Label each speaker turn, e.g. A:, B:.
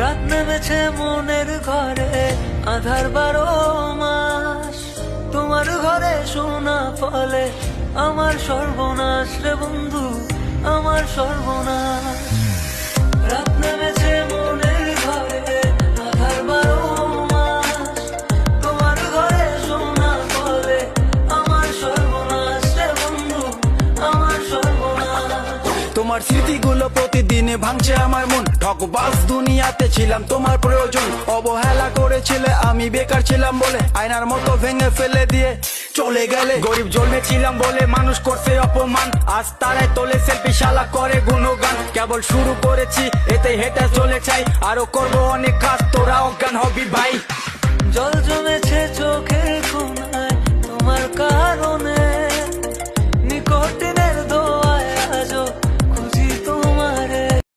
A: রাত নেমেছে মনের ঘরে, আধার 12 মাস। তোমার ঘরে শোনা ফলে আমার সর্বনাশ রে বন্ধু, আমার সর্বনাশ। রাত নেমেছে মনের ঘরে, আধার 12 মাস। তোমার ঘরে শোনা ফলে আমার সর্বনাশ রে বন্ধু, আমার সর্বনাশ।
B: তোমার স্মৃতিগুলো প্রতিদিনে ভাঙছে আমার মন। ঠকবাজ দুনিয়াতে ছিলাম তোমার প্রয়োজন, অবহেলা করেছিলে আমি বেকার ছিলাম বলে, আয়নার মতো ভেঙে ফেলে দিয়ে চলে গেলে।
C: গরিব জন্মেছিলাম বলে মানুষ করছে অপমান, আজ তারাই তোলে সেলফি, শালা করে গুণগান। কেবল শুরু করেছি এতে হেঁটে চলে চাই, আরো করবো অনেক কাজ, তোরা অজ্ঞান হবি ভাই।
A: জল জমেছে চোখের কোনায় তোমার কারণে,